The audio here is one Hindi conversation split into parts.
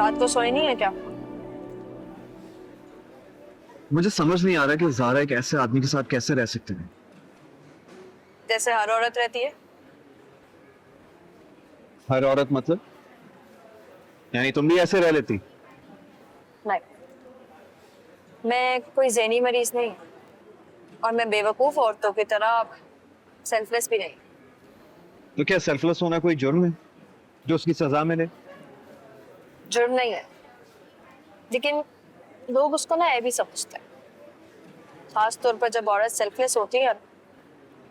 रात को सोई नहीं है क्या? मुझे समझ नहीं आ रहा कि ज़ारा एक ऐसे आदमी के साथ कैसे रह सकते हैं। जैसे हर औरत रहती है। हर औरत मतलब? यानी तुम भी ऐसे रह लेती? नहीं, मैं कोई ज़हनी मरीज नहीं और मैं बेवकूफ औरतों की तरह सेल्फलेस भी नहीं। तो क्या सेल्फलेस होना कोई जुर्म है जो उसकी सजा मिले? जुर्म नहीं है, लेकिन लोग उसको ना ऐब ही समझते हैं। खास तौर पर जब औरत सेल्फलेस होती है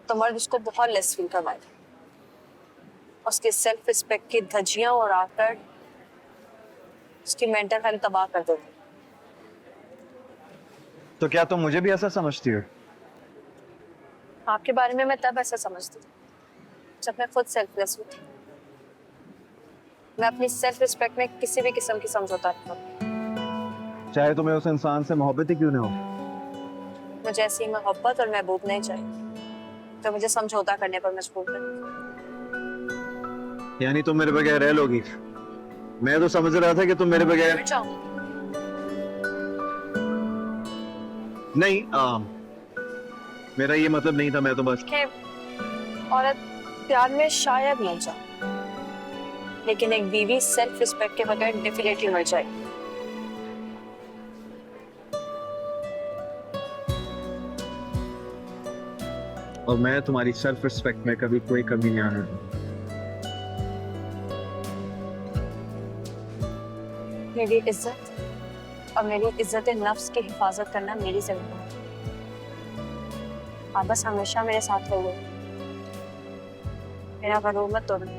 तो मर्द उसको बहुत लेस फील करवाते हैं। उसके सेल्फ रिस्पेक्ट की धज्जियां उड़ाकर उसकी मेंटल हेल्थ तबाह कर देते हैं। तो क्या तुम मुझे भी ऐसा समझती हो? आपके बारे में मैं तब ऐसा समझती थी जब मैं खुद सेल्फलेस हुई थी। मैं अपनी सेल्फ रिस्पेक्ट में किसी भी किस्म की समझौता नहीं करती। चाहे तुम्हें उस इंसान से मोहब्बत ही क्यों ना हो। मुझे ऐसी मोहब्बत और महबूब नहीं चाहिए तो मुझे समझौता करने पर मजबूर करे। यानी तुम मेरे बगैर रह लोगी? मैं तो समझ रहा था कि तुम मेरे बगैर नहीं। मेरा ये मतलब नहीं था, मैं तो बस औरत प्यार में शायद नहीं जाए, लेकिन एक बीवी सेल्फ रिस्पेक्ट के बगैर डेफिनेटली मर जाएगी। और मैं तुम्हारी सेल्फ रिस्पेक्ट में कभी कोई कमी नहीं आने दूंगा। मेरी इज्जत और मेरी इज्जत नफ्स की हिफाजत करना मेरी जिम्मेदारी है। आप बस हमेशा मेरे साथ रहोगे, मेरा गरूर मत तोड़ना।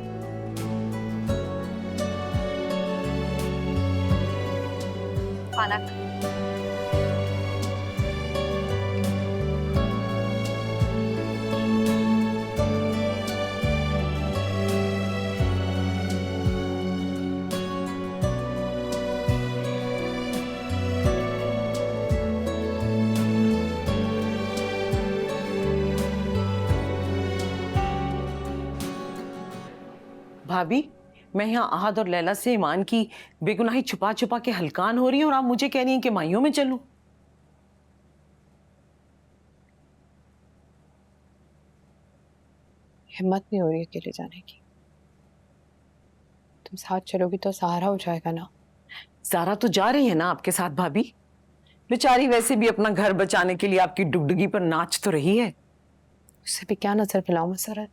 खाना भाभी, मैं यहाँ आहद और लैला से ईमान की बेगुनाही छुपा छुपा के हलकान हो रही हूँ और आप मुझे कह रही हैं कि माइयों में चलूं। हिम्मत नहीं हो रही अकेले जाने की। तुम साथ चलोगी तो सहारा हो जाएगा ना। ज़ारा तो जा रही है ना आपके साथ भाभी। बेचारी वैसे भी अपना घर बचाने के लिए आपकी डुगडुगी पर नाच तो रही है। उससे भी क्या नजर मिलाऊं मसरत।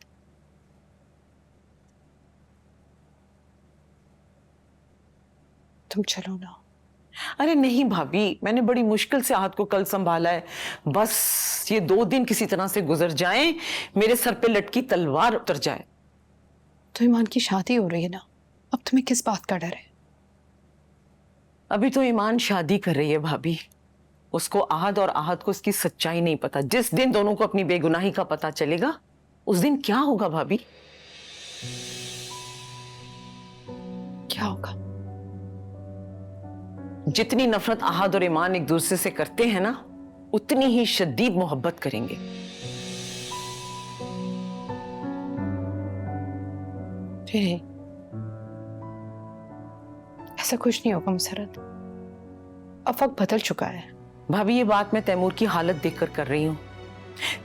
तुम चलो ना। अरे नहीं भाभी, मैंने बड़ी मुश्किल से आहद को कल संभाला है। बस ये 2 दिन किसी तरह से गुजर जाएं, मेरे सर पे लटकी तलवार उतर जाए। तो ईमान की शादी हो रही है ना, अब तुम्हें किस बात का डर है? अभी तो ईमान शादी कर रही है भाभी। उसको आहद और आहद को इसकी सच्चाई नहीं पता। जिस दिन दोनों को अपनी बेगुनाही का पता चलेगा उस दिन क्या होगा भाभी? क्या होगा? जितनी नफरत आहद और ईमान एक दूसरे से करते हैं ना, उतनी ही शदीद मोहब्बत करेंगे। फिर ऐसा कुछ नहीं होगा मसरत, अब वक्त बदल चुका है। भाभी ये बात मैं तैमूर की हालत देखकर कर रही हूँ।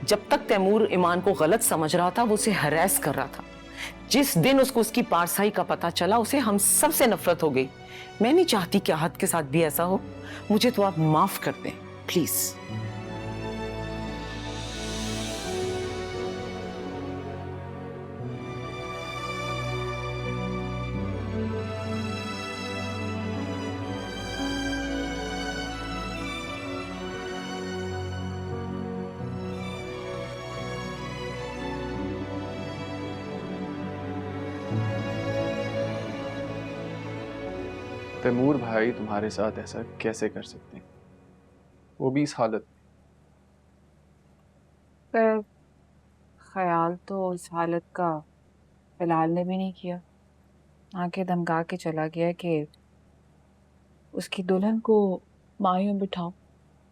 जब तक तैमूर ईमान को गलत समझ रहा था वो उसे हरास कर रहा था। जिस दिन उसको उसकी पारसाई का पता चला उसे हम सब से नफरत हो गई। मैं नहीं चाहती कि आहद के साथ भी ऐसा हो। मुझे तो आप माफ कर दें प्लीज। तैमूर भाई तुम्हारे साथ ऐसा कैसे कर सकते हैं, वो भी इस हालत में? पर ख्याल तो इस हालत का फिलहाल ने भी नहीं किया। आंखें धमका के चला गया कि उसकी दुल्हन को मायूं बिठाओ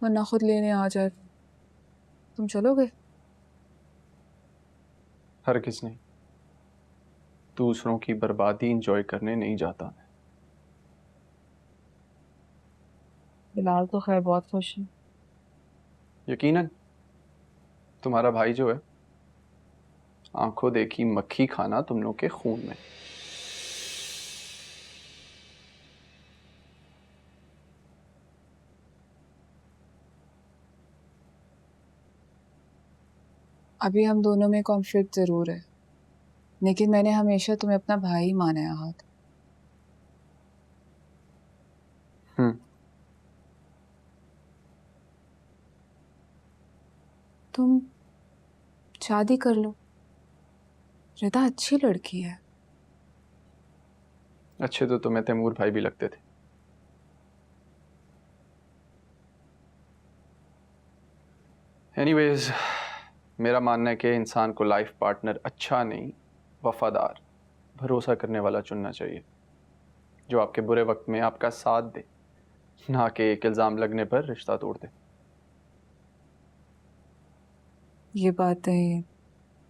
वरना खुद लेने आ जाए। तुम चलोगे? हरगिज़ नहीं। दूसरों की बर्बादी इंजॉय करने नहीं जाता मैं। फिलहाल तो खैर बहुत खुश है। यकीनन तुम्हारा भाई जो है, आंखों देखी मक्खी खाना तुम लोग के खून में। अभी हम दोनों में कॉन्फ्लिक्ट जरूर है, लेकिन मैंने हमेशा तुम्हें अपना भाई माना है आहत। तुम शादी कर लो, रिदा अच्छी लड़की है। अच्छे तो तुम्हें तैमूर भाई भी लगते थे। एनीवेज, मेरा मानना है कि इंसान को लाइफ पार्टनर अच्छा नहीं, वफादार, भरोसा करने वाला चुनना चाहिए, जो आपके बुरे वक्त में आपका साथ दे, ना कि एक इल्ज़ाम लगने पर रिश्ता तोड़ दे। ये बातें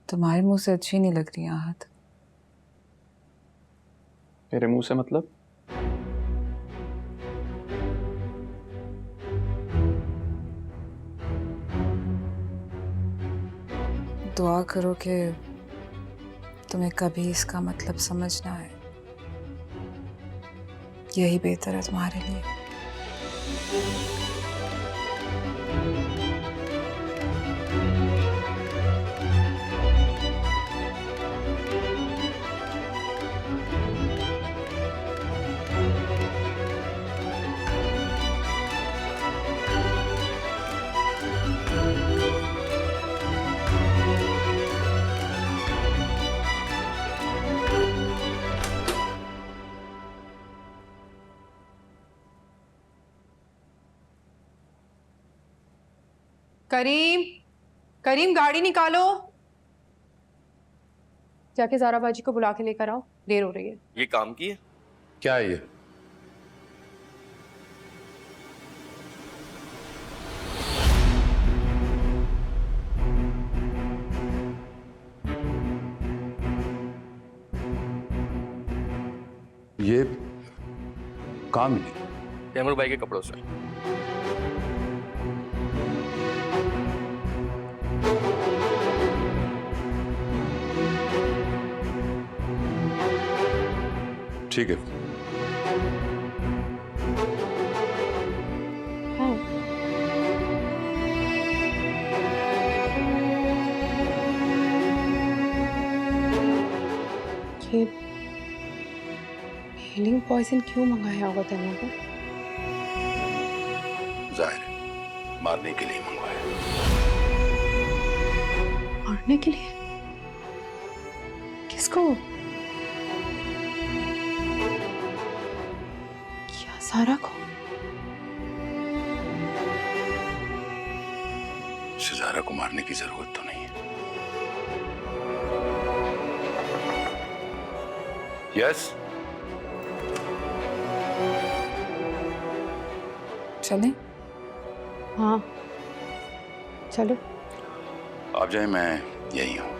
तुम्हारे मुंह से अच्छी नहीं लग रही आहत। मेरे मुंह से मतलब? दुआ करो कि तुम्हें कभी इसका मतलब समझ ना आए, यही बेहतर है तुम्हारे लिए। करीम, करीम गाड़ी निकालो। जाके ज़ारा बाजी को बुला के लेकर आओ, देर हो रही है। ये काम की है? क्या है ये? ये काम ही नहीं। तैमूर भाई के कपड़ों से। ठीक है। हाँ। ये हीलिंग पॉइजन क्यों मंगाया होगा तैमूर को? जाहिर है मारने के लिए मंगवाया। मारने के लिए? किसको? क्या ज़ारा को? ज़ारा को मारने की जरूरत तो नहीं है। यस। चलें? हाँ, चलो। आप जाए, मैं यही हूँ।